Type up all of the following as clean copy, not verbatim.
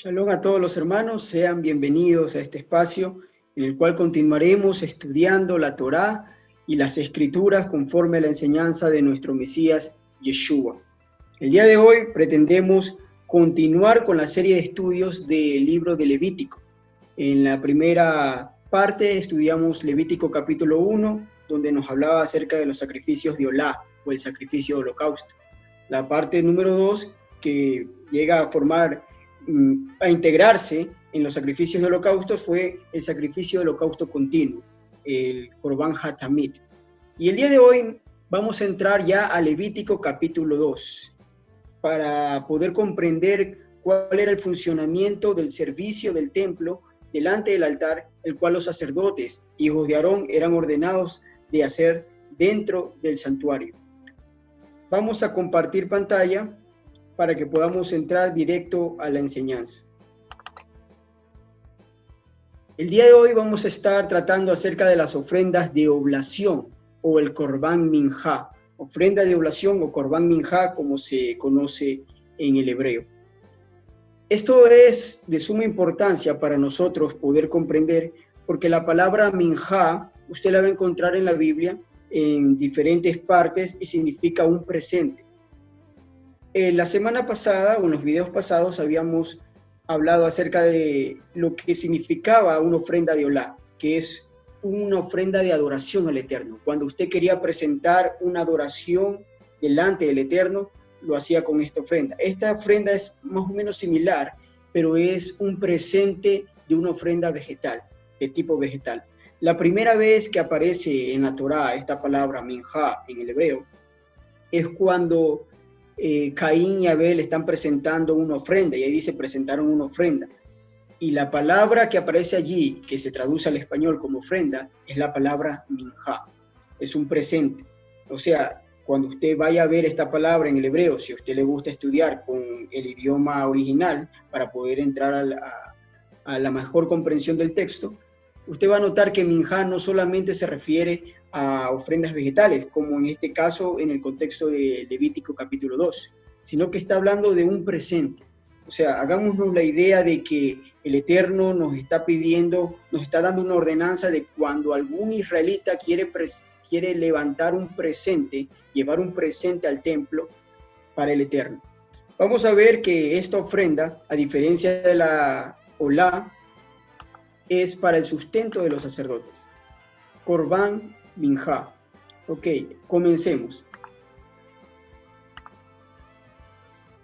Shalom a todos los hermanos, sean bienvenidos a este espacio en el cual continuaremos estudiando la Torá y las Escrituras conforme a la enseñanza de nuestro Mesías Yeshua. El día de hoy pretendemos continuar con la serie de estudios del libro de Levítico. En la primera parte estudiamos Levítico capítulo 1, donde nos hablaba acerca de los sacrificios de Olá o el sacrificio de holocausto. La parte número 2, que llega a integrarse en los sacrificios de holocausto, fue el sacrificio de holocausto continuo, el Korban Hatamid. Y el día de hoy vamos a entrar ya a Levítico capítulo 2 para poder comprender cuál era el funcionamiento del servicio del templo delante del altar, el cual los sacerdotes, hijos de Aarón, eran ordenados de hacer dentro del santuario. Vamos a compartir pantalla para que podamos entrar directo a la enseñanza. El día de hoy vamos a estar tratando acerca de las ofrendas de oblación o el Korban Minjá, ofrenda de oblación o Korban Minjá como se conoce en el hebreo. Esto es de suma importancia para nosotros poder comprender, porque la palabra Minjá usted la va a encontrar en la Biblia en diferentes partes y significa un presente. La semana pasada o en los videos pasados habíamos hablado acerca de lo que significaba una ofrenda de Olá, que es una ofrenda de adoración al Eterno. Cuando usted quería presentar una adoración delante del Eterno, lo hacía con esta ofrenda. Esta ofrenda es más o menos similar, pero es un presente de una ofrenda vegetal, de tipo vegetal. La primera vez que aparece en la Torá esta palabra minjá en el hebreo es cuando Caín y Abel están presentando una ofrenda, y ahí dice presentaron una ofrenda. Y la palabra que aparece allí, que se traduce al español como ofrenda, es la palabra minjá, es un presente. O sea, cuando usted vaya a ver esta palabra en el hebreo, si a usted le gusta estudiar con el idioma original para poder entrar a la mejor comprensión del texto, usted va a notar que minjá no solamente se refiere a ofrendas vegetales, como en este caso en el contexto de Levítico capítulo 2, sino que está hablando de un presente. O sea, hagámonos la idea de que el Eterno nos está pidiendo, nos está dando una ordenanza de cuando algún israelita quiere levantar un presente, llevar un presente al templo para el Eterno. Vamos a ver que esta ofrenda, a diferencia de la Olá, es para el sustento de los sacerdotes. Korban Minjá. Ok, comencemos.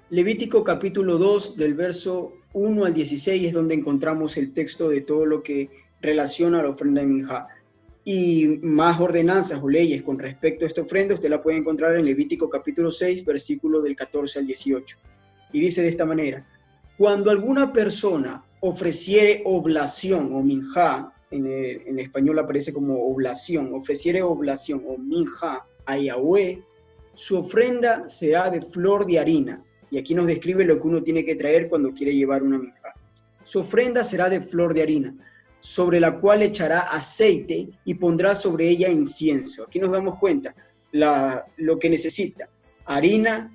Levítico capítulo 2, del verso 1 al 16, es donde encontramos el texto de todo lo que relaciona a la ofrenda de Minjá. Y más ordenanzas o leyes con respecto a esta ofrenda, usted la puede encontrar en Levítico capítulo 6, versículo del 14 al 18. Y dice de esta manera: cuando alguna persona ofreciere oblación o minjá, en español aparece como oblación, ofreciere oblación o minjá a Yahweh, su ofrenda será de flor de harina. Y aquí nos describe lo que uno tiene que traer cuando quiere llevar una minjá. Su ofrenda será de flor de harina, sobre la cual echará aceite y pondrá sobre ella incienso. Aquí nos damos cuenta lo que necesita: harina,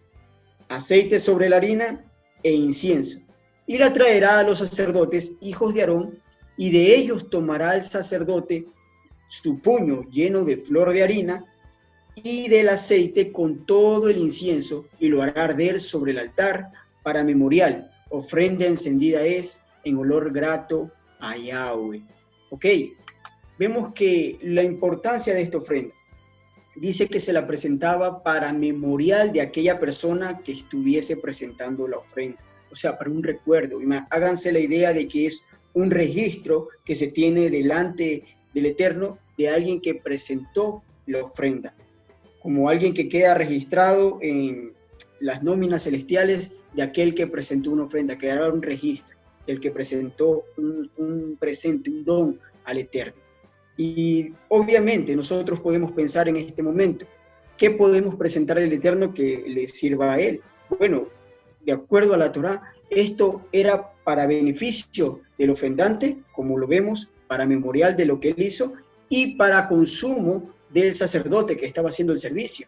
aceite sobre la harina e incienso. Y la traerá a los sacerdotes, hijos de Aarón, y de ellos tomará el sacerdote su puño lleno de flor de harina y del aceite con todo el incienso, y lo hará arder sobre el altar para memorial. Ofrenda encendida es en olor grato a Yahweh. Ok, vemos que la importancia de esta ofrenda. Dice que se la presentaba para memorial de aquella persona que estuviese presentando la ofrenda. O sea, para un recuerdo. Háganse la idea de que es un registro que se tiene delante del Eterno de alguien que presentó la ofrenda, como alguien que queda registrado en las nóminas celestiales de aquel que presentó una ofrenda, quedará un registro del que presentó un presente, un don al Eterno. Y obviamente nosotros podemos pensar en este momento, ¿qué podemos presentar al Eterno que le sirva a Él? Bueno, de acuerdo a la Torá, esto era para beneficio del ofrendante, como lo vemos, para memorial de lo que él hizo, y para consumo del sacerdote que estaba haciendo el servicio,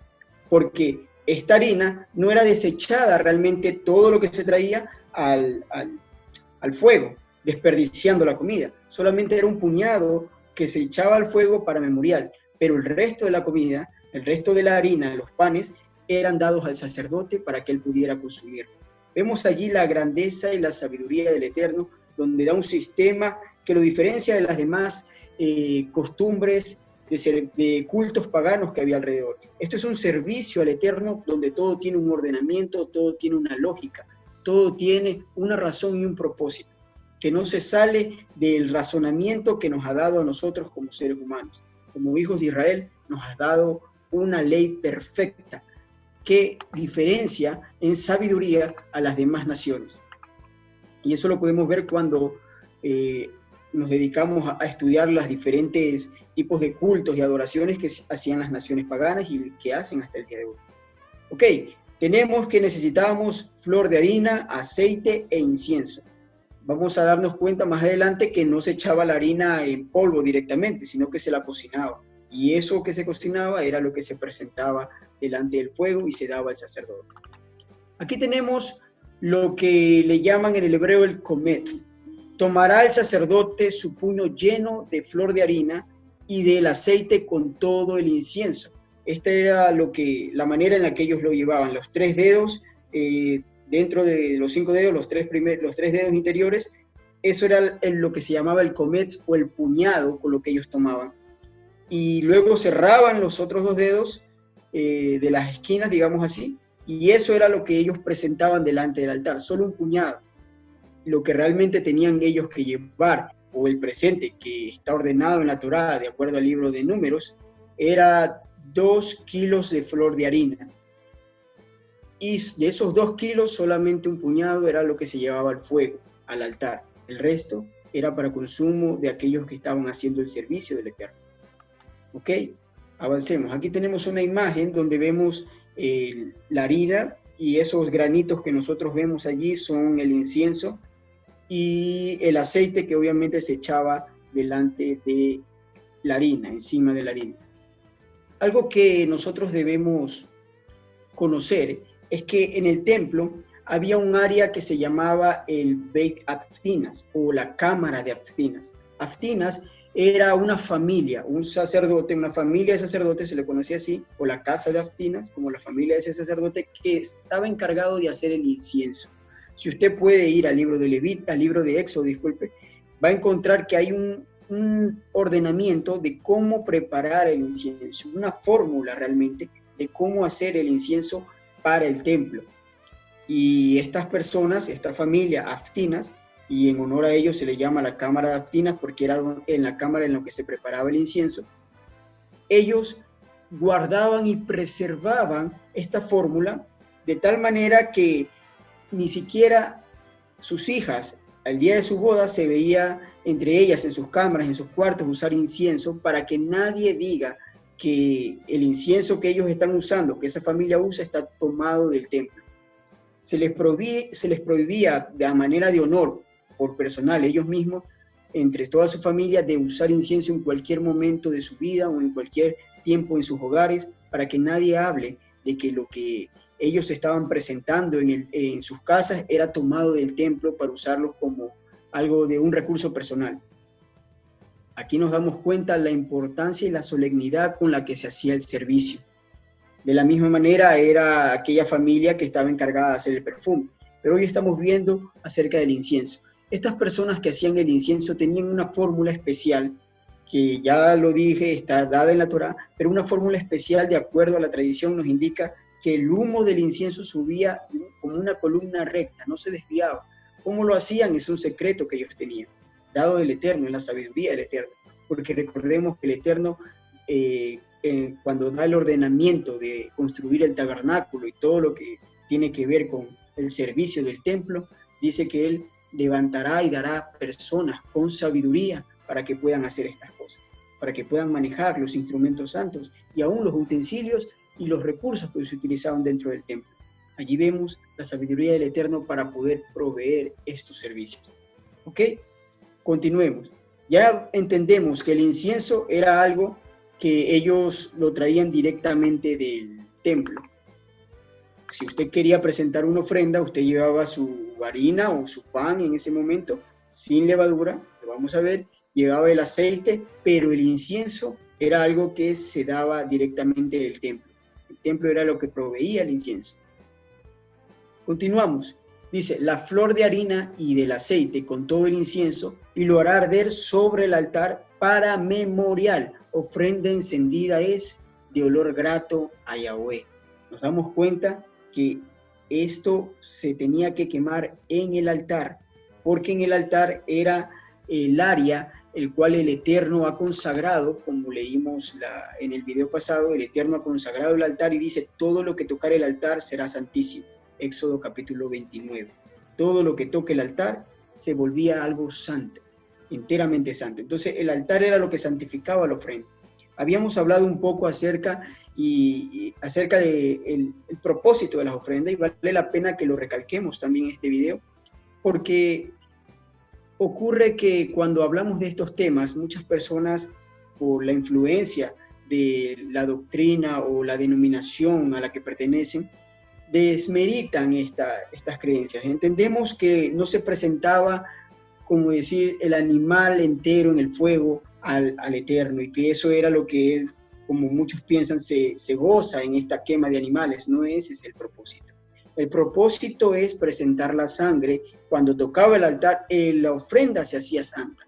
porque esta harina no era desechada realmente todo lo que se traía al al fuego, desperdiciando la comida. Solamente era un puñado que se echaba al fuego para memorial, pero el resto de la comida, el resto de la harina, los panes, eran dados al sacerdote para que él pudiera consumir. Vemos allí la grandeza y la sabiduría del Eterno, donde da un sistema que lo diferencia de las demás costumbres de cultos paganos que había alrededor. Esto es un servicio al Eterno donde todo tiene un ordenamiento, todo tiene una lógica, todo tiene una razón y un propósito, que no se sale del razonamiento que nos ha dado a nosotros como seres humanos. Como hijos de Israel, nos ha dado una ley perfecta que diferencia en sabiduría a las demás naciones. Y eso lo podemos ver cuando nos dedicamos a estudiar los diferentes tipos de cultos y adoraciones que hacían las naciones paganas y que hacen hasta el día de hoy. Ok, tenemos que necesitamos flor de harina, aceite e incienso. Vamos a darnos cuenta más adelante que no se echaba la harina en polvo directamente, sino que se la cocinaba. Y eso que se cocinaba era lo que se presentaba delante del fuego y se daba al sacerdote. Aquí tenemos lo que le llaman en el hebreo el comet. Tomará el sacerdote su puño lleno de flor de harina y del aceite con todo el incienso. Esta era la manera en la que ellos lo llevaban. Los 3 dedos, dentro de los 5 dedos, los tres dedos interiores, eso era lo que se llamaba el comet o el puñado con lo que ellos tomaban. Y luego cerraban los otros 2 dedos de las esquinas, digamos así, y eso era lo que ellos presentaban delante del altar, solo un puñado. Lo que realmente tenían ellos que llevar, o el presente que está ordenado en la Torá, de acuerdo al libro de Números, era 2 kilos de flor de harina. Y de esos 2 kilos, solamente un puñado era lo que se llevaba al fuego, al altar. El resto era para consumo de aquellos que estaban haciendo el servicio del Eterno. Ok, avancemos. Aquí tenemos una imagen donde vemos la harina y esos granitos que nosotros vemos allí son el incienso y el aceite que obviamente se echaba delante de la harina, encima de la harina. Algo que nosotros debemos conocer es que en el templo había un área que se llamaba el Beit Aftinas o la cámara de Aftinas. Aftinas era una familia, un sacerdote, una familia de sacerdotes, se le conocía así, o la casa de Aftinas, como la familia de ese sacerdote que estaba encargado de hacer el incienso. Si usted puede ir al libro de Levit, al libro de Éxodo, disculpe, va a encontrar que hay un ordenamiento de cómo preparar el incienso, una fórmula realmente de cómo hacer el incienso para el templo. Y estas personas, esta familia Aftinas, y en honor a ellos se le llama la cámara de Aftinas porque era en la cámara en la que se preparaba el incienso, ellos guardaban y preservaban esta fórmula de tal manera que ni siquiera sus hijas, al día de su boda, se veía entre ellas en sus cámaras, en sus cuartos, usar incienso para que nadie diga que el incienso que ellos están usando, que esa familia usa, está tomado del templo. Se les prohibía de manera de honor por personal, ellos mismos, entre toda su familia, de usar incienso en cualquier momento de su vida o en cualquier tiempo en sus hogares, para que nadie hable de que lo que ellos estaban presentando en sus casas era tomado del templo para usarlo como algo de un recurso personal. Aquí nos damos cuenta la importancia y la solemnidad con la que se hacía el servicio. De la misma manera era aquella familia que estaba encargada de hacer el perfume. Pero hoy estamos viendo acerca del incienso. Estas personas que hacían el incienso tenían una fórmula especial, que ya lo dije, está dada en la Torá, pero una fórmula especial de acuerdo a la tradición nos indica que el humo del incienso subía como una columna recta, no se desviaba. ¿Cómo lo hacían? Es un secreto que ellos tenían, dado del Eterno, en la sabiduría del Eterno. Porque recordemos que el Eterno, cuando da el ordenamiento de construir el tabernáculo y todo lo que tiene que ver con el servicio del templo, dice que Él levantará y dará personas con sabiduría para que puedan hacer estas cosas, para que puedan manejar los instrumentos santos y aún los utensilios y los recursos que se utilizaban dentro del templo. Allí vemos la sabiduría del Eterno para poder proveer estos servicios. ¿Ok? Continuemos. Ya entendemos que el incienso era algo que ellos lo traían directamente del templo. Si usted quería presentar una ofrenda, usted llevaba su harina o su pan en ese momento, sin levadura, lo vamos a ver, llevaba el aceite, pero el incienso era algo que se daba directamente del templo. El templo era lo que proveía el incienso. Continuamos. Dice, la flor de harina y del aceite con todo el incienso, y lo hará arder sobre el altar para memorial. Ofrenda encendida es de olor grato a Yahweh. Nos damos cuenta que esto se tenía que quemar en el altar, porque en el altar era el área el cual el Eterno ha consagrado, como leímos en el video pasado, el Eterno ha consagrado el altar y dice, todo lo que tocar el altar será santísimo. Éxodo capítulo 29. Todo lo que toque el altar se volvía algo santo, enteramente santo. Entonces el altar era lo que santificaba la ofrenda. Habíamos hablado un poco acerca de el propósito de las ofrendas y vale la pena que lo recalquemos también en este video, porque ocurre que cuando hablamos de estos temas, muchas personas, por la influencia de la doctrina o la denominación a la que pertenecen, desmeritan estas creencias. Entendemos que no se presentaba, como decir, el animal entero en el fuego al Eterno, y que eso era lo que él, como muchos piensan, se goza en esta quema de animales. No, ese es el propósito. El propósito es presentar la sangre. Cuando tocaba el altar, la ofrenda se hacía santa.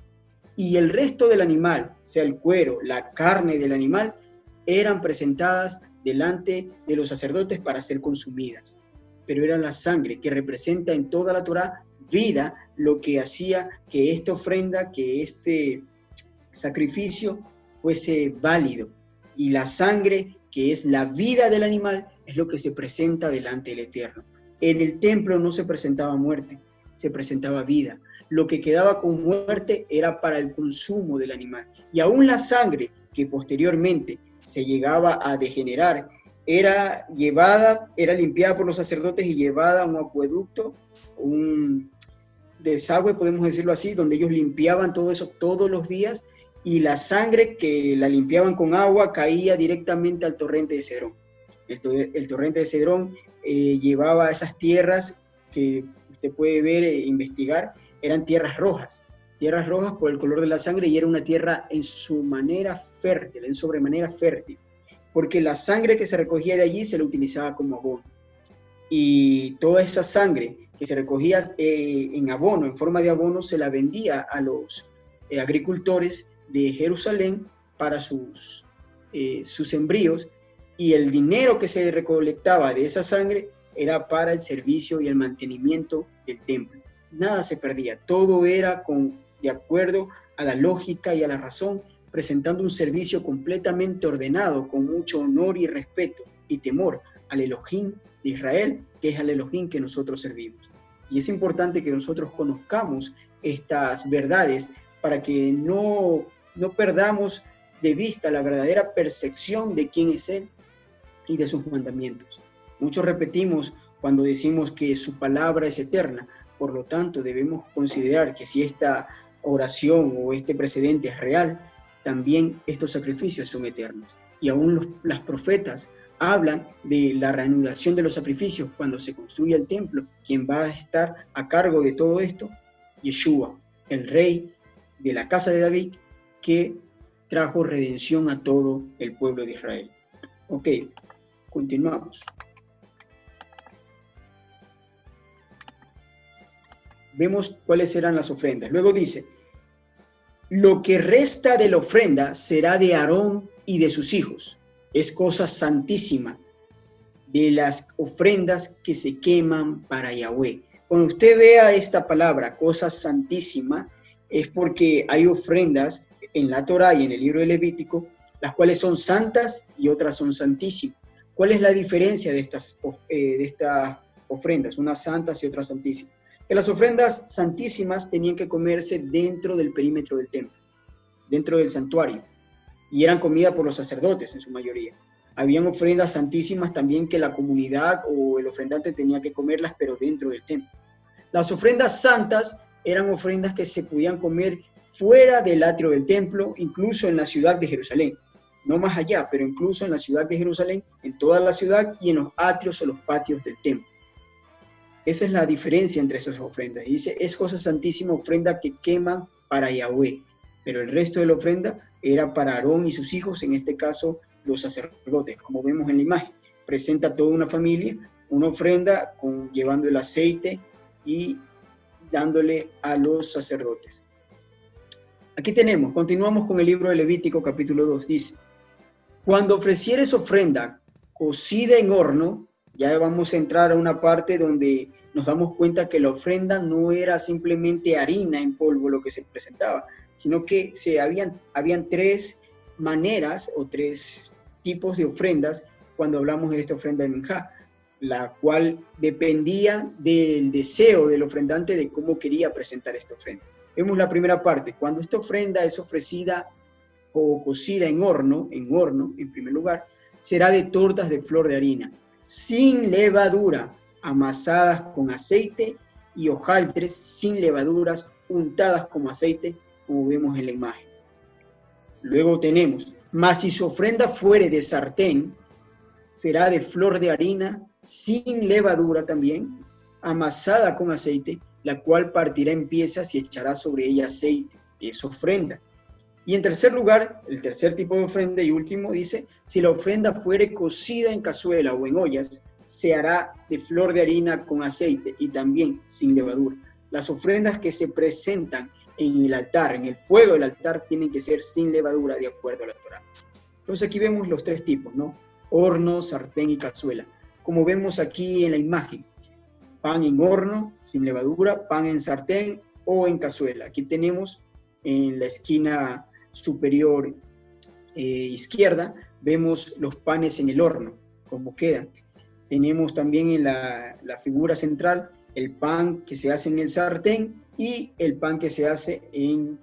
Y el resto del animal, sea el cuero, la carne del animal, eran presentadas delante de los sacerdotes para ser consumidas. Pero era la sangre que representa en toda la Torá vida, lo que hacía que esta ofrenda, que este sacrificio fuese válido. Y la sangre, que es la vida del animal, es lo que se presenta delante del Eterno. En el templo no se presentaba muerte, se presentaba vida. Lo que quedaba con muerte era para el consumo del animal. Y aún la sangre, que posteriormente se llegaba a degenerar, era limpiada por los sacerdotes y llevada a un acueducto, un desagüe, podemos decirlo así, donde ellos limpiaban todo eso todos los días, y la sangre que la limpiaban con agua caía directamente al torrente de Cedrón. El torrente de Cedrón llevaba esas tierras que usted puede ver e investigar, eran tierras rojas por el color de la sangre, y era una tierra en sobremanera fértil, porque la sangre que se recogía de allí se la utilizaba como abono. Y toda esa sangre que se recogía en abono, en forma de abono, se la vendía a los agricultores de Jerusalén para sus sembríos, y el dinero que se recolectaba de esa sangre era para el servicio y el mantenimiento del templo. Nada se perdía, todo era de acuerdo a la lógica y a la razón, presentando un servicio completamente ordenado, con mucho honor y respeto y temor al Elohim de Israel, que es al Elohim que nosotros servimos. Y es importante que nosotros conozcamos estas verdades para que no perdamos de vista la verdadera percepción de quién es Él y de sus mandamientos. Muchos repetimos cuando decimos que su palabra es eterna, por lo tanto debemos considerar que si esta oración o este precedente es real, también estos sacrificios son eternos. Y aún las profetas hablan de la reanudación de los sacrificios cuando se construya el templo. Quien va a estar a cargo de todo esto, Yeshua, el rey de la casa de David, que trajo redención a todo el pueblo de Israel. Ok, continuamos. Vemos cuáles eran las ofrendas. Luego dice, lo que resta de la ofrenda será de Aarón y de sus hijos. Es cosa santísima de las ofrendas que se queman para Yahweh. Cuando usted vea esta palabra, cosa santísima, es porque hay ofrendas en la Torá y en el libro de Levítico, las cuales son santas y otras son santísimas. ¿Cuál es la diferencia de estas ofrendas? Unas santas y otras santísimas. Que las ofrendas santísimas tenían que comerse dentro del perímetro del templo, dentro del santuario, y eran comidas por los sacerdotes en su mayoría. Habían ofrendas santísimas también que la comunidad o el ofrendante tenía que comerlas, pero dentro del templo. Las ofrendas santas eran ofrendas que se podían comer fuera del atrio del templo, incluso en la ciudad de Jerusalén. no más allá, pero incluso en la ciudad de Jerusalén, en toda la ciudad y en los atrios o los patios del templo. Esa es la diferencia entre esas ofrendas. Dice, es cosa santísima ofrenda que queman para Yahweh, pero el resto de la ofrenda era para Aarón y sus hijos, en este caso los sacerdotes, como vemos en la imagen. Presenta toda una familia, una ofrenda llevando el aceite y dándole a los sacerdotes. Aquí continuamos con el libro de Levítico capítulo 2, dice, cuando ofrecieres ofrenda cocida en horno, ya vamos a entrar a una parte donde nos damos cuenta que la ofrenda no era simplemente harina en polvo lo que se presentaba, sino que habían tres maneras o tres tipos de ofrendas cuando hablamos de esta ofrenda de minjá, la cual dependía del deseo del ofrendante de cómo quería presentar esta ofrenda. Vemos la primera parte, cuando esta ofrenda es ofrecida o cocida en horno, en primer lugar, será de tortas de flor de harina, sin levadura, amasadas con aceite, y hojaldres sin levaduras, untadas con aceite, como vemos en la imagen. Luego tenemos, mas si su ofrenda fuere de sartén, será de flor de harina, sin levadura también, amasada con aceite, la cual partirá en piezas y echará sobre ella aceite. Es ofrenda. Y en tercer lugar, el tercer tipo de ofrenda y último dice, si la ofrenda fuere cocida en cazuela o en ollas, se hará de flor de harina con aceite y también sin levadura. Las ofrendas que se presentan en el altar, en el fuego del altar, tienen que ser sin levadura de acuerdo a la Torá. Entonces aquí vemos los tres tipos, ¿no? Horno, sartén y cazuela. Como vemos aquí en la imagen, pan en horno, sin levadura, pan en sartén o en cazuela. Aquí tenemos en la esquina superior izquierda, vemos los panes en el horno, cómo quedan. Tenemos también en la figura central el pan que se hace en el sartén y el pan que se hace en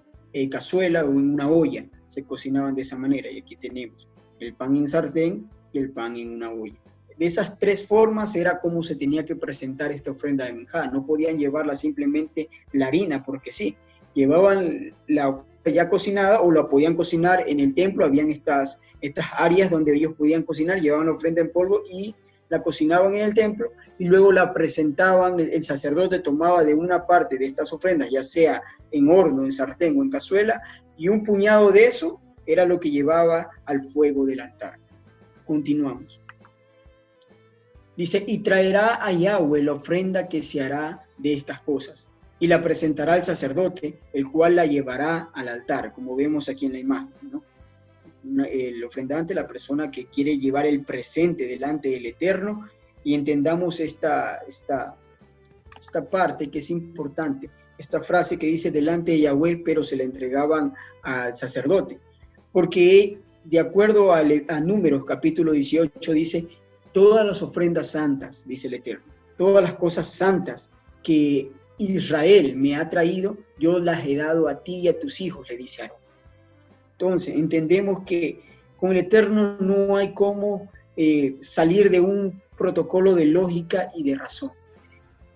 cazuela o en una olla. Se cocinaban de esa manera y aquí tenemos el pan en sartén y el pan en una olla. De esas tres formas era como se tenía que presentar esta ofrenda de minjá. No podían llevarla simplemente la harina porque sí. Llevaban la ofrenda ya cocinada o la podían cocinar en el templo. Habían estas áreas donde ellos podían cocinar, llevaban la ofrenda en polvo y la cocinaban en el templo y luego la presentaban. El sacerdote tomaba de una parte de estas ofrendas, ya sea en horno, en sartén o en cazuela, y un puñado de eso era lo que llevaba al fuego del altar. Continuamos. Dice, y traerá a Yahweh la ofrenda que se hará de estas cosas, y la presentará al sacerdote, el cual la llevará al altar, como vemos aquí en la imagen, ¿no? El ofrendante, la persona que quiere llevar el presente delante del Eterno, y entendamos esta parte que es importante, esta frase que dice delante de Yahweh, pero se la entregaban al sacerdote, porque de acuerdo a Números capítulo 18 dice, todas las ofrendas santas, dice el Eterno, todas las cosas santas que Israel me ha traído, yo las he dado a ti y a tus hijos, le dice Aarón. Entonces, entendemos que con el Eterno no hay cómo salir de un protocolo de lógica y de razón.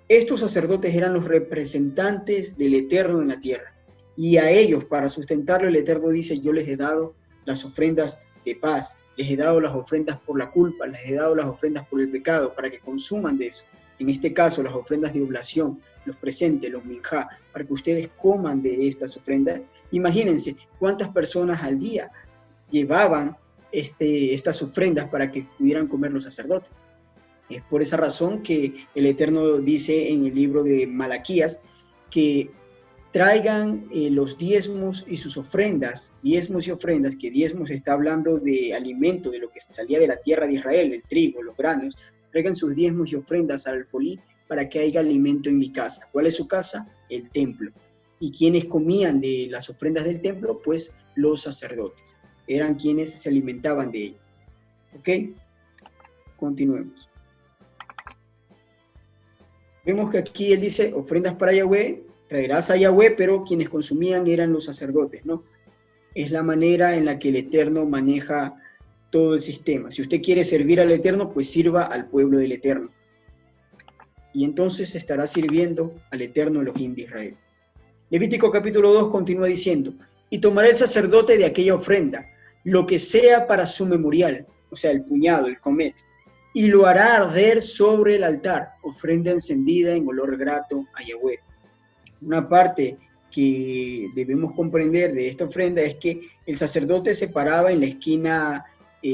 Estos sacerdotes eran los representantes del Eterno en la tierra, y a ellos, para sustentarlo, el Eterno dice, yo les he dado las ofrendas de paz, les he dado las ofrendas por la culpa, les he dado las ofrendas por el pecado, para que consuman de eso. En este caso, las ofrendas de oblación, los presentes, los minjá, para que ustedes coman de estas ofrendas. Imagínense cuántas personas al día llevaban estas ofrendas para que pudieran comer los sacerdotes. Es por esa razón que el Eterno dice en el libro de Malaquías que traigan los diezmos y sus ofrendas, diezmos y ofrendas, que diezmos está hablando de alimento, de lo que salía de la tierra de Israel, el trigo, los granos, traigan sus diezmos y ofrendas al alfolí para que haya alimento en mi casa. ¿Cuál es su casa? El templo. ¿Y quienes comían de las ofrendas del templo? Pues los sacerdotes. Eran quienes se alimentaban de ello. ¿Ok? Continuemos. Vemos que aquí él dice, ofrendas para Yahweh, traerás a Yahweh, pero quienes consumían eran los sacerdotes, ¿no? Es la manera en la que el Eterno maneja todo el sistema. Si usted quiere servir al Eterno, pues sirva al pueblo del Eterno. Y entonces estará sirviendo al Eterno Elohim de Israel. Levítico capítulo 2 continúa diciendo, y tomará el sacerdote de aquella ofrenda, lo que sea para su memorial, o sea, el puñado, el comet, y lo hará arder sobre el altar, ofrenda encendida en olor grato a Yahweh. Una parte que debemos comprender de esta ofrenda es que el sacerdote se paraba en la esquina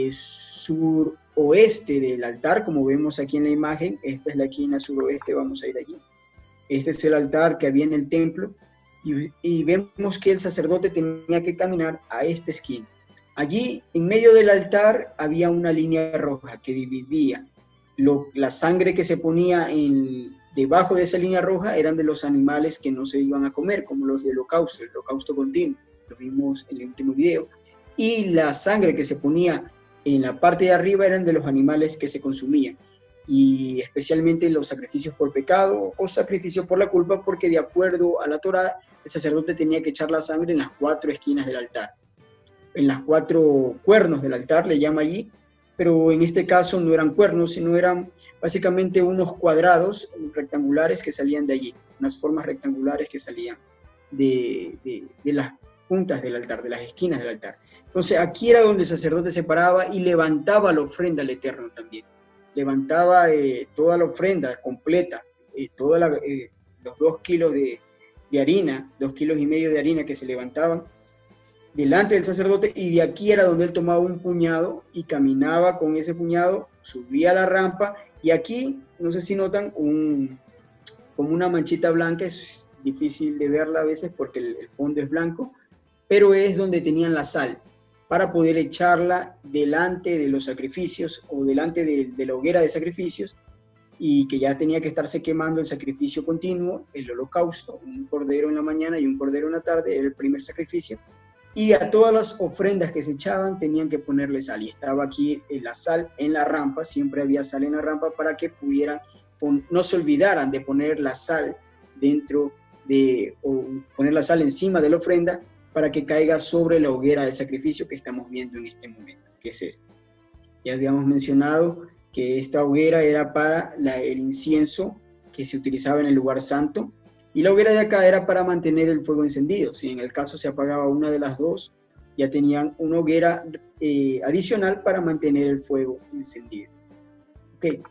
suroeste del altar, como vemos aquí en la imagen. Esta es la esquina suroeste, vamos a ir allí. Este es el altar que había en el templo, y vemos que el sacerdote tenía que caminar a esta esquina. Allí, en medio del altar, había una línea roja que dividía. La sangre que se ponía debajo de esa línea roja eran de los animales que no se iban a comer, como los del holocausto, el holocausto continuo, lo vimos en el último video. Y la sangre que se ponía en la parte de arriba eran de los animales que se consumían, y especialmente los sacrificios por pecado o sacrificios por la culpa, porque de acuerdo a la Torá, el sacerdote tenía que echar la sangre en las 4 esquinas del altar, en las 4 cuernos del altar, le llama allí, pero en este caso no eran cuernos, sino eran básicamente unos cuadrados rectangulares que salían de allí, unas formas rectangulares que salían de las puntas del altar, de las esquinas del altar. Entonces aquí era donde el sacerdote se paraba y levantaba la ofrenda al Eterno también. Levantaba toda la ofrenda completa, los 2 kilos de harina, 2,5 kilos de harina que se levantaban delante del sacerdote, y de aquí era donde él tomaba un puñado y caminaba con ese puñado, subía a la rampa, y aquí, no sé si notan, como una manchita blanca, es difícil de verla a veces porque el fondo es blanco, pero es donde tenían la sal, para poder echarla delante de los sacrificios o delante de la hoguera de sacrificios, y que ya tenía que estarse quemando el sacrificio continuo, el holocausto, un cordero en la mañana y un cordero en la tarde, era el primer sacrificio, y a todas las ofrendas que se echaban tenían que ponerle sal, y estaba aquí la sal en la rampa, siempre había sal en la rampa para que pudieran, no se olvidaran de poner la sal o poner la sal encima de la ofrenda, para que caiga sobre la hoguera del sacrificio que estamos viendo en este momento, que es esta. Ya habíamos mencionado que esta hoguera era para el incienso que se utilizaba en el lugar santo, y la hoguera de acá era para mantener el fuego encendido. Si en el caso se apagaba una de las dos, ya tenían una hoguera adicional para mantener el fuego encendido. Okay.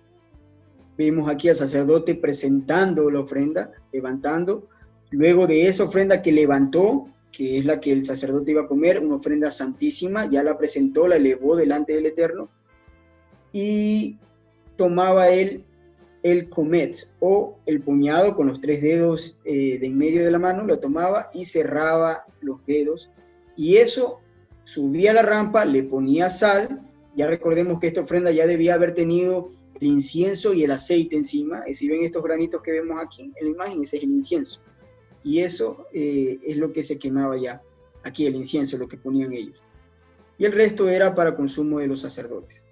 Vemos aquí al sacerdote presentando la ofrenda, levantando. Luego de esa ofrenda que levantó, que es la que el sacerdote iba a comer, una ofrenda santísima, ya la presentó, la elevó delante del Eterno, y tomaba él el comet o el puñado con los 3 dedos de en medio de la mano, lo tomaba y cerraba los dedos, y eso subía a la rampa, le ponía sal. Ya recordemos que esta ofrenda ya debía haber tenido el incienso y el aceite encima. Si ven estos granitos que vemos aquí en la imagen, ese es el incienso, y eso es lo que se quemaba ya. Aquí el incienso, lo que ponían ellos, y el resto era para consumo de los sacerdotes,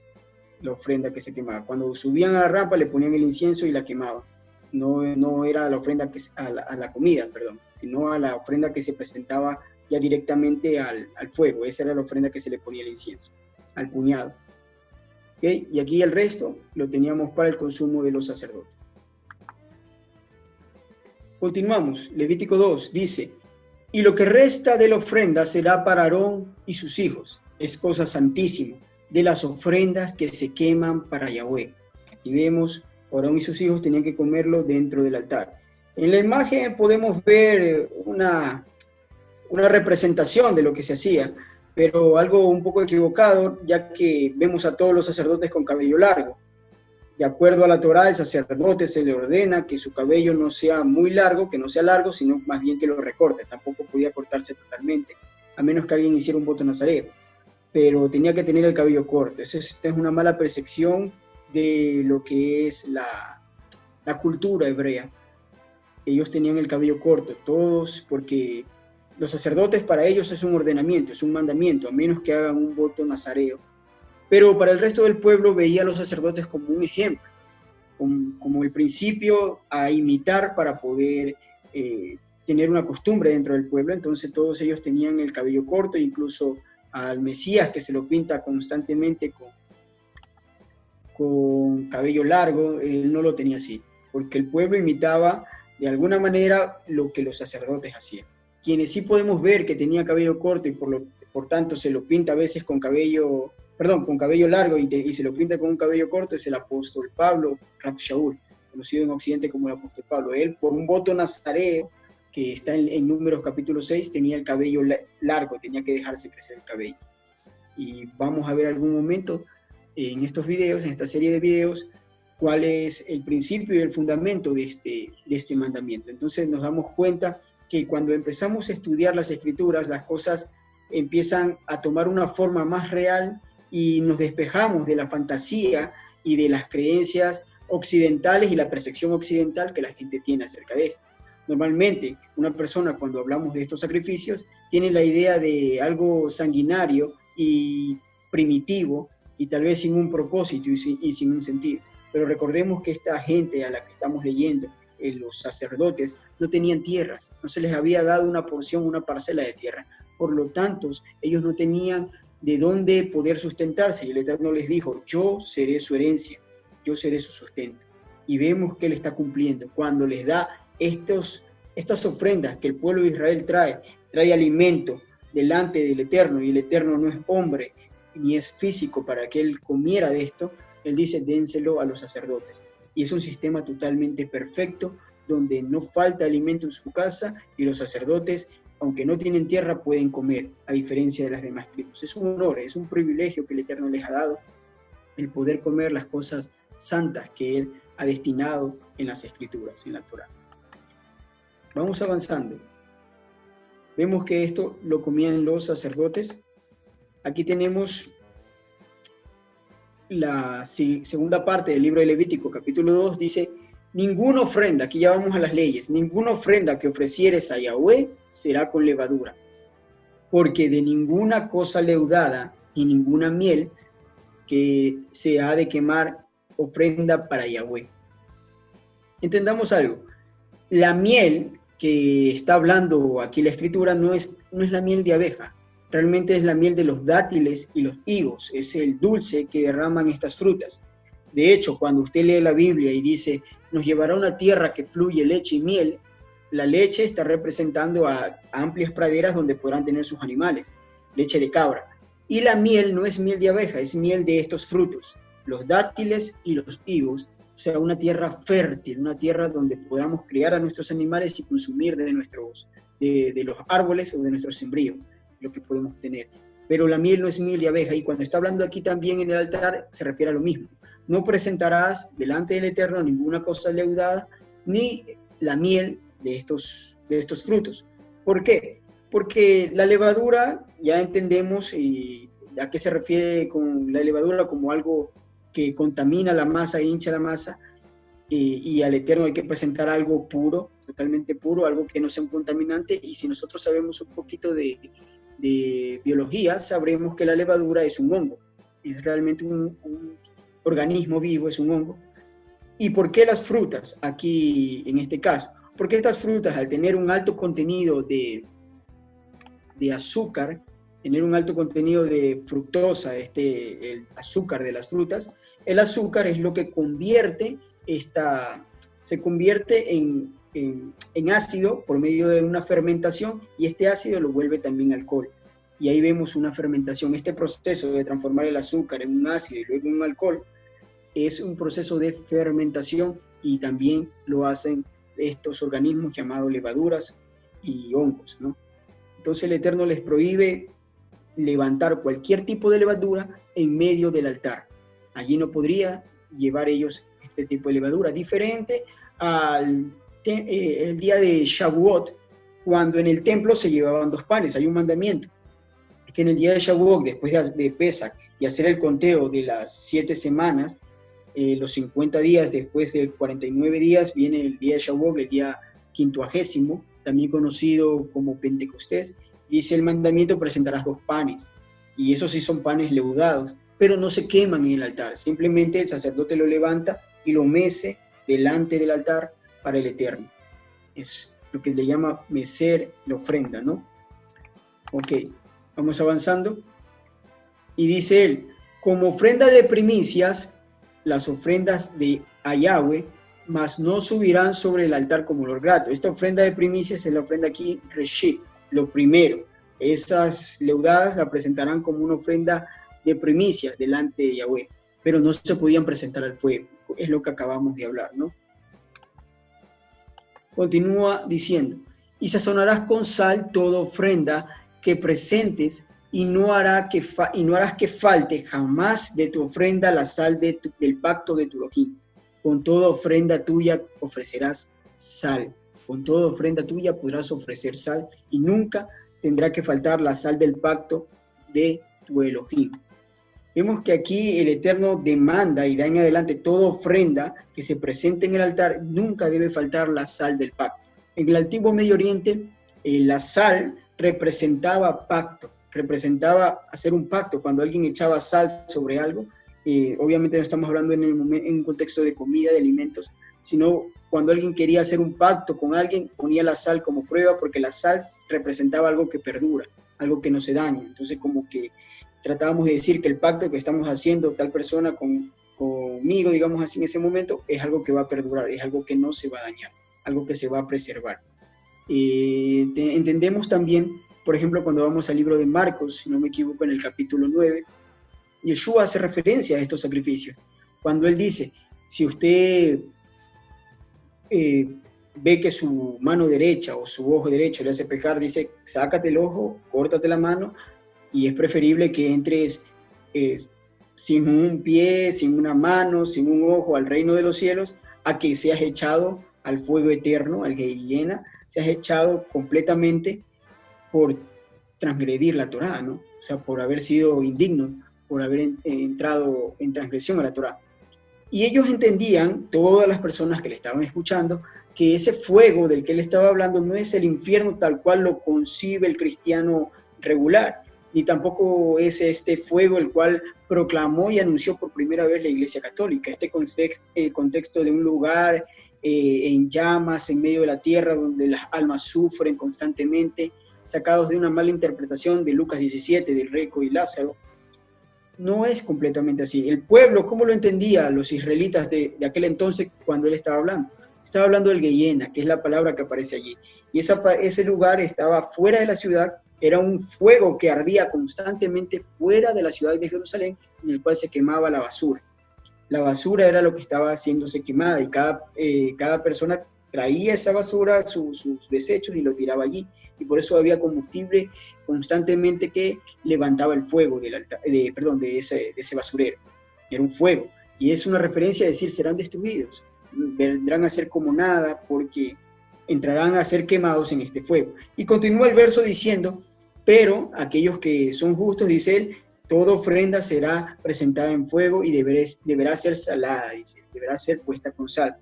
la ofrenda que se quemaba. Cuando subían a la rampa le ponían el incienso y la quemaban. No era la ofrenda a la comida, perdón, sino a la ofrenda que se presentaba ya directamente al fuego. Esa era la ofrenda que se le ponía el incienso, al puñado. ¿Okay? Y aquí el resto lo teníamos para el consumo de los sacerdotes. Continuamos. Levítico 2 dice: y lo que resta de la ofrenda será para Aarón y sus hijos, es cosa santísima, de las ofrendas que se queman para Yahweh. Aquí vemos, Aarón y sus hijos tenían que comerlo dentro del altar. En la imagen podemos ver una representación de lo que se hacía, pero algo un poco equivocado, ya que vemos a todos los sacerdotes con cabello largo. De acuerdo a la Torá, el sacerdote se le ordena que su cabello no sea muy largo, que no sea largo, sino más bien que lo recorte. Tampoco podía cortarse totalmente, a menos que alguien hiciera un voto nazareo, pero tenía que tener el cabello corto. Esta es una mala percepción de lo que es la cultura hebrea. Ellos tenían el cabello corto, todos, porque los sacerdotes, para ellos es un ordenamiento, es un mandamiento, a menos que hagan un voto nazareo. Pero para el resto del pueblo veía a los sacerdotes como un ejemplo, como el principio a imitar para poder tener una costumbre dentro del pueblo. Entonces todos ellos tenían el cabello corto, incluso al Mesías, que se lo pinta constantemente con cabello largo, él no lo tenía así, porque el pueblo imitaba de alguna manera lo que los sacerdotes hacían. Quienes sí podemos ver que tenía cabello corto y por tanto se lo pinta a veces con cabello largo y se lo pinta con un cabello corto, es el apóstol Pablo, Rab Shaul, conocido en Occidente como el apóstol Pablo. Él, por un voto nazareo, que está en Números capítulo 6, tenía el cabello largo, tenía que dejarse crecer el cabello. Y vamos a ver algún momento en estos videos, en esta serie de videos, cuál es el principio y el fundamento de este mandamiento. Entonces nos damos cuenta que cuando empezamos a estudiar las Escrituras, las cosas empiezan a tomar una forma más real y nos despejamos de la fantasía y de las creencias occidentales y la percepción occidental que la gente tiene acerca de esto. Normalmente, una persona, cuando hablamos de estos sacrificios, tiene la idea de algo sanguinario y primitivo, y tal vez sin un propósito y sin un sentido. Pero recordemos que esta gente a la que estamos leyendo, los sacerdotes, no tenían tierras, no se les había dado una porción, una parcela de tierra. Por lo tanto, ellos no tenían de dónde poder sustentarse, y el Eterno les dijo: yo seré su herencia, yo seré su sustento. Y vemos que Él está cumpliendo cuando les da estas ofrendas que el pueblo de Israel trae alimento delante del Eterno, y el Eterno no es hombre ni es físico para que Él comiera de esto. Él dice: dénselo a los sacerdotes. Y es un sistema totalmente perfecto, donde no falta alimento en su casa, y los sacerdotes, aunque no tienen tierra, pueden comer, a diferencia de las demás tribus. Es un honor, es un privilegio que el Eterno les ha dado, el poder comer las cosas santas que Él ha destinado en las Escrituras, en la Torá. Vamos avanzando. Vemos que esto lo comían los sacerdotes. Aquí tenemos la segunda parte del libro de Levítico, capítulo 2, dice: ninguna ofrenda, aquí ya vamos a las leyes, ninguna ofrenda que ofrecieres a Yahweh será con levadura, porque de ninguna cosa leudada y ninguna miel que se ha de quemar ofrenda para Yahweh. Entendamos algo, la miel que está hablando aquí la Escritura no es la miel de abeja, realmente es la miel de los dátiles y los higos, es el dulce que derraman estas frutas. De hecho, cuando usted lee la Biblia y dice: nos llevará a una tierra que fluye leche y miel, la leche está representando a amplias praderas donde podrán tener sus animales, leche de cabra. Y la miel no es miel de abeja, es miel de estos frutos, los dátiles y los higos, o sea, una tierra fértil, una tierra donde podamos criar a nuestros animales y consumir de los árboles o de nuestros sembríos, lo que podemos tener. Pero la miel no es miel de abeja, y cuando está hablando aquí también en el altar, se refiere a lo mismo. No presentarás delante del Eterno ninguna cosa leudada, ni la miel de estos frutos. ¿Por qué? Porque la levadura, ya entendemos a qué se refiere con la levadura, como algo que contamina la masa e hincha la masa, y al Eterno hay que presentar algo puro, totalmente puro, algo que no sea un contaminante. Y si nosotros sabemos un poquito de biología, sabremos que la levadura es un hongo, es realmente un organismo vivo, es un hongo. ¿Y por qué las frutas aquí en este caso? Porque estas frutas, al tener un alto contenido de azúcar, tener un alto contenido de fructosa, el azúcar de las frutas, el azúcar es lo que se convierte en ácido por medio de una fermentación, y este ácido lo vuelve también alcohol. Y ahí vemos una fermentación. Este proceso de transformar el azúcar en un ácido y luego en un alcohol es un proceso de fermentación, y también lo hacen estos organismos llamados levaduras y hongos, ¿no? Entonces el Eterno les prohíbe levantar cualquier tipo de levadura en medio del altar. Allí no podría llevar ellos este tipo de levadura, diferente al el día de Shavuot, cuando en el templo se llevaban 2 panes. Hay un mandamiento, es que en el día de Shavuot, después de Pesach, y hacer el conteo de las 7 semanas, los 50 días después de 49 días, viene el día de Shavuot, el día 50º, también conocido como Pentecostés. Dice el mandamiento: presentarás 2 panes, y esos sí son panes leudados, pero no se queman en el altar, simplemente el sacerdote lo levanta y lo mece delante del altar para el Eterno. Es lo que le llama mecer la ofrenda, ¿no? Ok, vamos avanzando. Y dice él: como ofrenda de primicias, las ofrendas a Yahweh, mas no subirán sobre el altar como olor grato. Esta ofrenda de primicias es la ofrenda aquí, Reshit, lo primero. Esas leudadas la presentarán como una ofrenda de primicias delante de Yahweh, pero no se podían presentar al fuego. Es lo que acabamos de hablar, ¿no? Continúa diciendo, y sazonarás con sal toda ofrenda que presentes, y no harás que falte jamás de tu ofrenda la sal del pacto de tu Elohim. Con toda ofrenda tuya ofrecerás sal. Con toda ofrenda tuya podrás ofrecer sal, y nunca tendrá que faltar la sal del pacto de tu Elohim. Vemos que aquí el Eterno demanda y da en adelante toda ofrenda que se presente en el altar, nunca debe faltar la sal del pacto. En el antiguo Medio Oriente, la sal representaba pacto, representaba hacer un pacto. Cuando alguien echaba sal sobre algo, obviamente no estamos hablando en un contexto de comida, de alimentos, sino cuando alguien quería hacer un pacto con alguien, ponía la sal como prueba, porque la sal representaba algo que perdura, algo que no se daña. Entonces, como que tratábamos de decir que el pacto que estamos haciendo tal persona conmigo, digamos así, en ese momento, es algo que va a perdurar, es algo que no se va a dañar, algo que se va a preservar. Entendemos también, por ejemplo, cuando vamos al libro de Marcos, si no me equivoco, en el capítulo 9, Yeshua hace referencia a estos sacrificios. Cuando él dice, si usted ve que su mano derecha o su ojo derecho le hace pecar, dice, sácate el ojo, córtate la mano, y es preferible que entres sin un pie, sin una mano, sin un ojo al reino de los cielos, a que seas echado al fuego eterno, al Gehenna, seas echado completamente por transgredir la Torá, ¿no? O sea, por haber sido indigno, por haber entrado en transgresión a la Torá. Y ellos entendían, todas las personas que le estaban escuchando, que ese fuego del que él estaba hablando no es el infierno tal cual lo concibe el cristiano regular, ni tampoco es este fuego el cual proclamó y anunció por primera vez la Iglesia Católica, este contexto de un lugar en llamas, en medio de la tierra, donde las almas sufren constantemente, sacados de una mala interpretación de Lucas 17, del rico y Lázaro. No es completamente así. El pueblo, ¿cómo lo entendía los israelitas de aquel entonces cuando él estaba hablando? Estaba hablando del Gehenna, que es la palabra que aparece allí. Y ese lugar estaba fuera de la ciudad, era un fuego que ardía constantemente fuera de la ciudad de Jerusalén, en el cual se quemaba la basura. La basura era lo que estaba haciéndose quemada, y cada persona traía esa basura, sus desechos, y lo tiraba allí. Y por eso había combustible constantemente que levantaba el fuego de ese basurero. Era un fuego. Y es una referencia a decir, serán destruidos, vendrán a ser como nada, porque entrarán a ser quemados en este fuego. Y continúa el verso diciendo, pero aquellos que son justos, dice él, toda ofrenda será presentada en fuego y deberá ser salada, dice, deberá ser puesta con sal.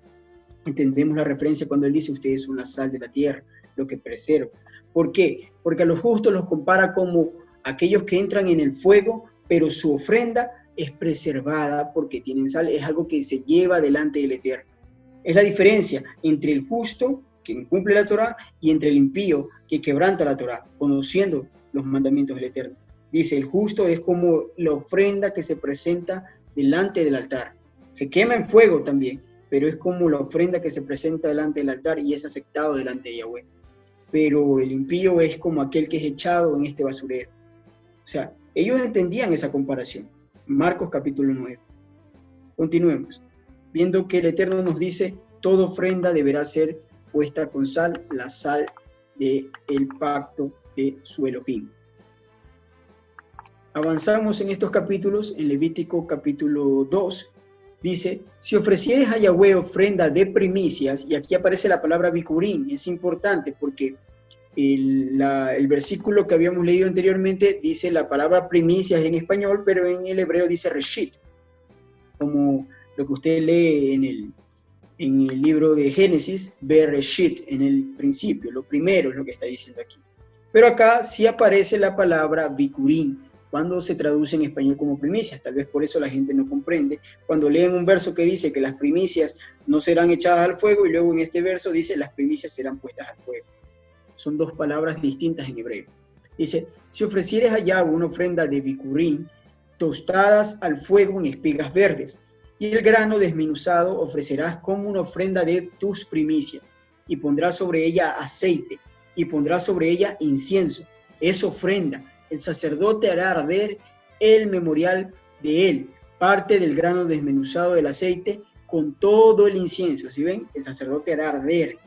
Entendemos la referencia cuando él dice, ustedes son la sal de la tierra, lo que preserva. ¿Por qué? Porque a los justos los compara como aquellos que entran en el fuego, pero su ofrenda es preservada porque tienen sal, es algo que se lleva delante del Eterno. Es la diferencia entre el justo, que cumple la Torá, y entre el impío, que quebranta la Torá, conociendo los mandamientos del Eterno. Dice, el justo es como la ofrenda que se presenta delante del altar. Se quema en fuego también, pero es como la ofrenda que se presenta delante del altar y es aceptado delante de Yahweh. Pero el impío es como aquel que es echado en este basurero. O sea, ellos entendían esa comparación. Marcos capítulo 9. Continuemos. Viendo que el Eterno nos dice, toda ofrenda deberá ser puesta con sal, la sal del pacto de su Elohim. Avanzamos en estos capítulos, en Levítico capítulo 2, dice, si ofrecieres a Yahweh ofrenda de primicias, y aquí aparece la palabra bikurim, es importante porque el versículo que habíamos leído anteriormente dice la palabra primicias en español, pero en el hebreo dice reshit, como lo que usted lee en el libro de Génesis, bereshit, en el principio, lo primero es lo que está diciendo aquí. Pero acá sí aparece la palabra bikurim, cuando se traduce en español como primicias, tal vez por eso la gente no comprende. Cuando leen un verso que dice que las primicias no serán echadas al fuego, y luego en este verso dice las primicias serán puestas al fuego. Son dos palabras distintas en hebreo. Dice, si ofrecieres a Yahweh una ofrenda de bikurim, tostadas al fuego en espigas verdes, y el grano desmenuzado ofrecerás como una ofrenda de tus primicias, y pondrás sobre ella aceite, y pondrás sobre ella incienso, es ofrenda. El sacerdote hará arder el memorial de él, parte del grano desmenuzado del aceite con todo el incienso. ¿Sí ven? El sacerdote hará arder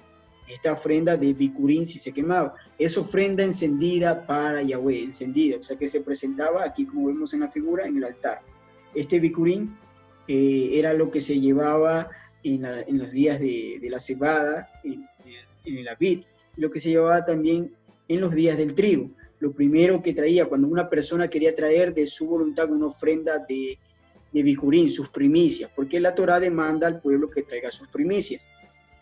esta ofrenda de bicurín si se quemaba. Es ofrenda encendida para Yahweh, encendida, o sea que se presentaba aquí, como vemos en la figura, en el altar. Este bicurín era lo que se llevaba en los días de la cebada, en el Abit, lo que se llevaba también en los días del trigo. Lo primero que traía cuando una persona quería traer de su voluntad una ofrenda de bicurín, sus primicias, porque la Torá demanda al pueblo que traiga sus primicias.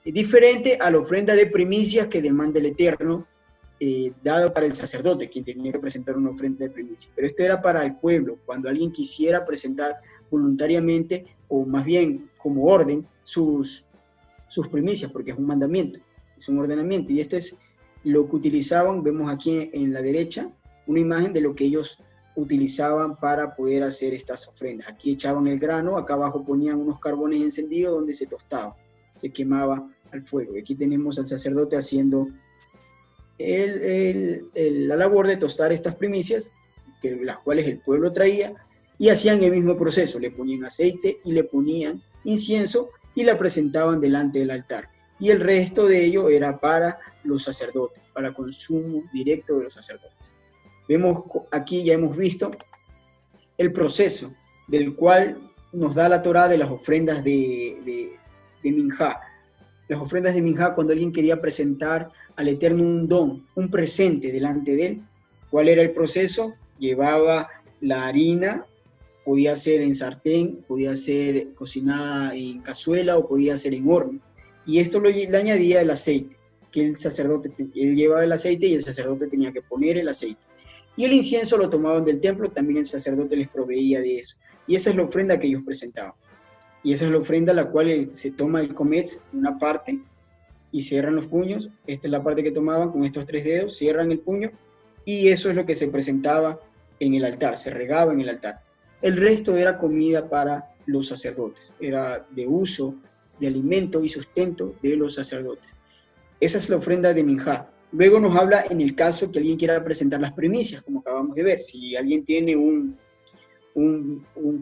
Es diferente a la ofrenda de primicias que demanda el Eterno, dado para el sacerdote, quien tenía que presentar una ofrenda de primicias. Pero esto era para el pueblo, cuando alguien quisiera presentar voluntariamente, o más bien como orden, sus primicias, porque es un mandamiento, es un ordenamiento. Y esto es lo que utilizaban, vemos aquí en la derecha, una imagen de lo que ellos utilizaban para poder hacer estas ofrendas. Aquí echaban el grano, acá abajo ponían unos carbones encendidos donde se tostaba, se quemaba al fuego. Y aquí tenemos al sacerdote haciendo la labor de tostar estas primicias, las cuales el pueblo traía, y hacían el mismo proceso, le ponían aceite y le ponían incienso y la presentaban delante del altar. Y el resto de ello era para los sacerdotes, para consumo directo de los sacerdotes. Vemos aquí, ya hemos visto el proceso del cual nos da la Torá de las ofrendas de Minjá. Las ofrendas de Minjá, cuando alguien quería presentar al Eterno un don, un presente delante de él, ¿cuál era el proceso? Llevaba la harina, podía ser en sartén, podía ser cocinada en cazuela o podía ser en horno. Y esto le añadía el aceite, que el sacerdote, él llevaba el aceite y el sacerdote tenía que poner el aceite. Y el incienso lo tomaban del templo, también el sacerdote les proveía de eso. Y esa es la ofrenda que ellos presentaban. Y esa es la ofrenda la cual se toma el cometz, una parte, y cierran los puños. Esta es la parte que tomaban con estos 3 dedos, cierran el puño, y eso es lo que se presentaba en el altar, se regaba en el altar. El resto era comida para los sacerdotes, era de uso, de alimento y sustento de los sacerdotes. Esa es la ofrenda de Minjá. Luego nos habla en el caso que alguien quiera presentar las primicias, como acabamos de ver. Si alguien tiene un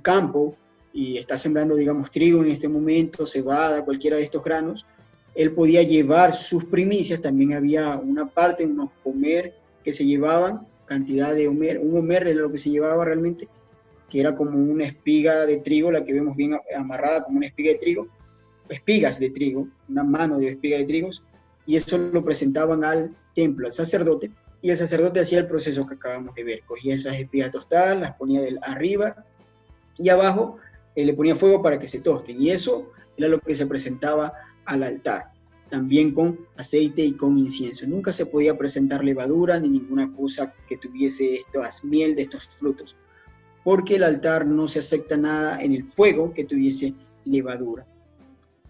campo y está sembrando, digamos, trigo en este momento, cebada, cualquiera de estos granos, él podía llevar sus primicias. También había una parte, unos homer que se llevaban, cantidad de homer, un homer era lo que se llevaba realmente, que era como una espiga de trigo, la que vemos bien amarrada como una espiga de trigo, espigas de trigo, una mano de espiga de trigos, y eso lo presentaban al templo, al sacerdote, y el sacerdote hacía el proceso que acabamos de ver, cogía esas espigas tostadas, las ponía arriba, y abajo le ponía fuego para que se tosten, y eso era lo que se presentaba al altar, también con aceite y con incienso. Nunca se podía presentar levadura ni ninguna cosa que tuviese estas miel de estos frutos, porque el altar no se acepta nada en el fuego que tuviese levadura.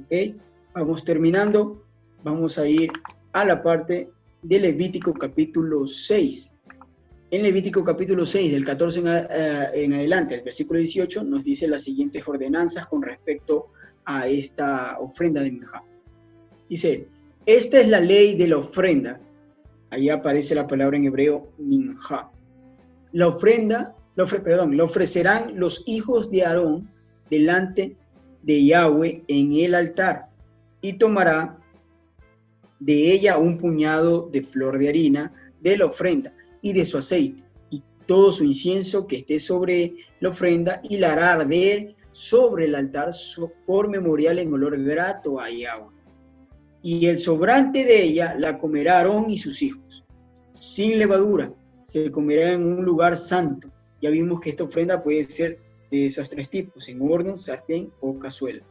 ¿Ok? Vamos terminando, vamos a ir a la parte de Levítico capítulo 6. En Levítico capítulo 6, del 14 en adelante, el versículo 18, nos dice las siguientes ordenanzas con respecto a esta ofrenda de Minjá. Dice, esta es la ley de la ofrenda. Ahí aparece la palabra en hebreo Minjá. La ofrecerán los hijos de Aarón delante de Yahweh en el altar, y tomará de ella un puñado de flor de harina de la ofrenda y de su aceite, y todo su incienso que esté sobre la ofrenda, y la hará arder sobre el altar por memorial en olor grato a Yahweh. Y el sobrante de ella la comerá Aarón y sus hijos, sin levadura, se comerá en un lugar santo. Ya vimos que esta ofrenda puede ser de esos 3 tipos, en horno, sartén o cazuela.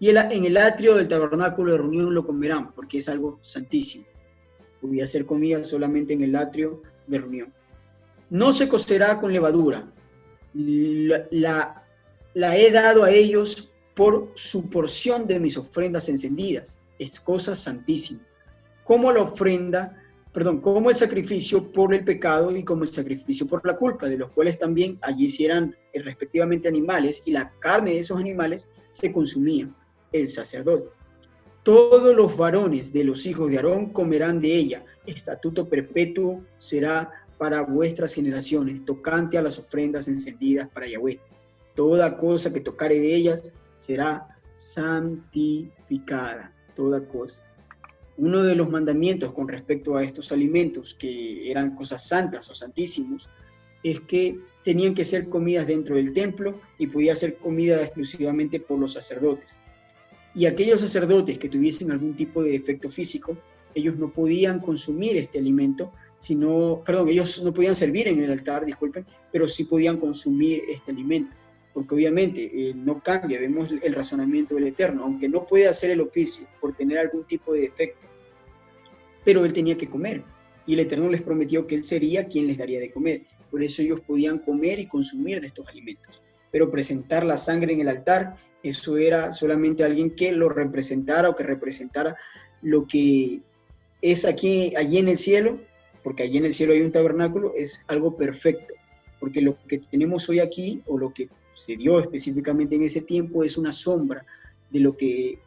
Y en el atrio del tabernáculo de reunión lo comerán, porque es algo santísimo. Podía ser comida solamente en el atrio de reunión. No se cocerá con levadura. La he dado a ellos por su porción de mis ofrendas encendidas. Es cosa santísima. Como el sacrificio por el pecado y como el sacrificio por la culpa, de los cuales también allí eran respectivamente animales, y la carne de esos animales se consumía el sacerdote. Todos los varones de los hijos de Aarón comerán de ella. Estatuto perpetuo será para vuestras generaciones, tocante a las ofrendas encendidas para Yahweh. Toda cosa que tocare de ellas será santificada, toda cosa. Uno de los mandamientos con respecto a estos alimentos, que eran cosas santas o santísimos, es que tenían que ser comidas dentro del templo y podía ser comida exclusivamente por los sacerdotes. Y aquellos sacerdotes que tuviesen algún tipo de defecto físico, ellos no podían consumir este alimento, ellos no podían servir en el altar, disculpen, pero sí podían consumir este alimento. Porque obviamente no cambia, vemos el razonamiento del Eterno, aunque no puede hacer el oficio por tener algún tipo de defecto, pero él tenía que comer, y el Eterno les prometió que él sería quien les daría de comer. Por eso ellos podían comer y consumir de estos alimentos. Pero presentar la sangre en el altar, eso era solamente alguien que lo representara o que representara lo que es allí en el cielo, porque allí en el cielo hay un tabernáculo, es algo perfecto. Porque lo que tenemos hoy aquí, o lo que se dio específicamente en ese tiempo, es una sombra de lo que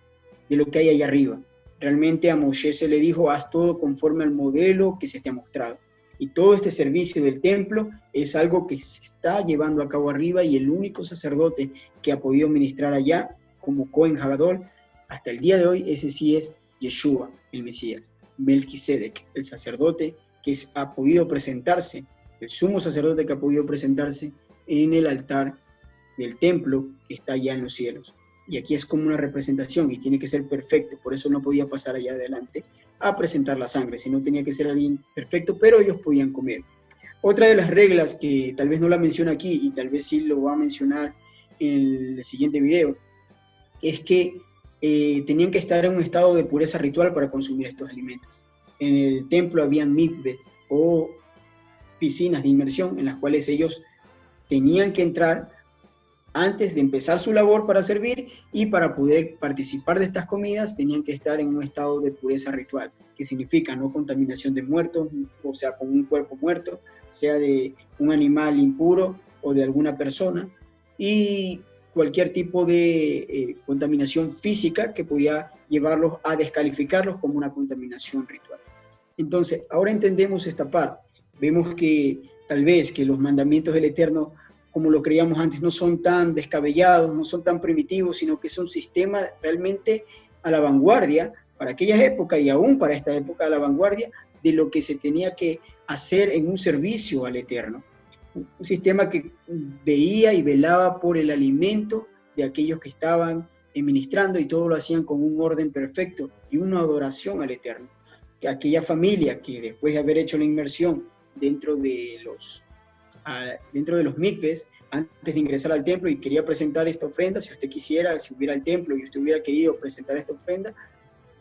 hay allá arriba. Realmente a Moshe se le dijo, haz todo conforme al modelo que se te ha mostrado. Y todo este servicio del templo es algo que se está llevando a cabo arriba, y el único sacerdote que ha podido ministrar allá, como Cohen Hagadol, hasta el día de hoy, ese sí es Yeshua, el Mesías, Melquisedec, el sacerdote que ha podido presentarse, el sumo sacerdote que ha podido presentarse en el altar del templo que está allá en los cielos. Y aquí es como una representación y tiene que ser perfecto, por eso no podía pasar allá adelante a presentar la sangre, sino tenía que ser alguien perfecto, pero ellos podían comer. Otra de las reglas que tal vez no la menciona aquí y tal vez sí lo va a mencionar en el siguiente video, es que tenían que estar en un estado de pureza ritual para consumir estos alimentos. En el templo habían mikvahs o piscinas de inmersión en las cuales ellos tenían que entrar antes de empezar su labor para servir, y para poder participar de estas comidas tenían que estar en un estado de pureza ritual, que significa no contaminación de muertos, o sea, con un cuerpo muerto, sea de un animal impuro o de alguna persona, y cualquier tipo de contaminación física que podía llevarlos a descalificarlos como una contaminación ritual. Entonces, ahora entendemos esta parte. Vemos que tal vez que los mandamientos del Eterno, como lo creíamos antes, no son tan descabellados, no son tan primitivos, sino que son sistemas realmente a la vanguardia para aquellas épocas, y aún para esta época a la vanguardia de lo que se tenía que hacer en un servicio al Eterno. Un sistema que veía y velaba por el alimento de aquellos que estaban ministrando, y todo lo hacían con un orden perfecto y una adoración al Eterno. Que aquella familia que después de haber hecho la inmersión dentro de los mikvahs, antes de ingresar al templo, y quería presentar esta ofrenda, si usted quisiera, si hubiera el templo y usted hubiera querido presentar esta ofrenda,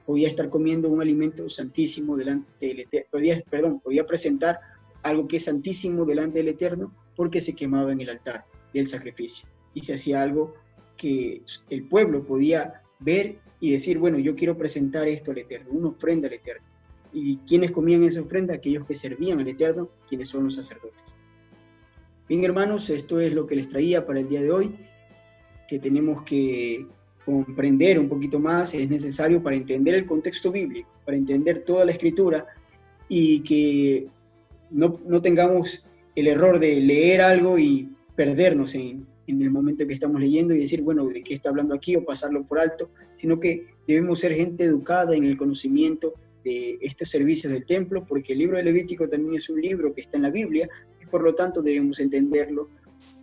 podía estar comiendo un alimento santísimo delante del Eterno, podía presentar algo que es santísimo delante del Eterno, porque se quemaba en el altar del sacrificio, y se hacía algo que el pueblo podía ver y decir, bueno, yo quiero presentar esto al Eterno, una ofrenda al Eterno. ¿Y quiénes comían esa ofrenda? Aquellos que servían al Eterno, quienes son los sacerdotes. Bien, hermanos, esto es lo que les traía para el día de hoy, que tenemos que comprender un poquito más, es necesario para entender el contexto bíblico, para entender toda la Escritura, y que no tengamos el error de leer algo y perdernos en el momento que estamos leyendo y decir, bueno, ¿de qué está hablando aquí? O pasarlo por alto, sino que debemos ser gente educada en el conocimiento de estos servicios del templo, porque el libro de Levítico también es un libro que está en la Biblia, y por lo tanto debemos entenderlo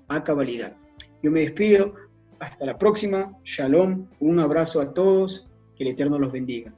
a cabalidad. Yo me despido, hasta la próxima, shalom, un abrazo a todos, que el Eterno los bendiga.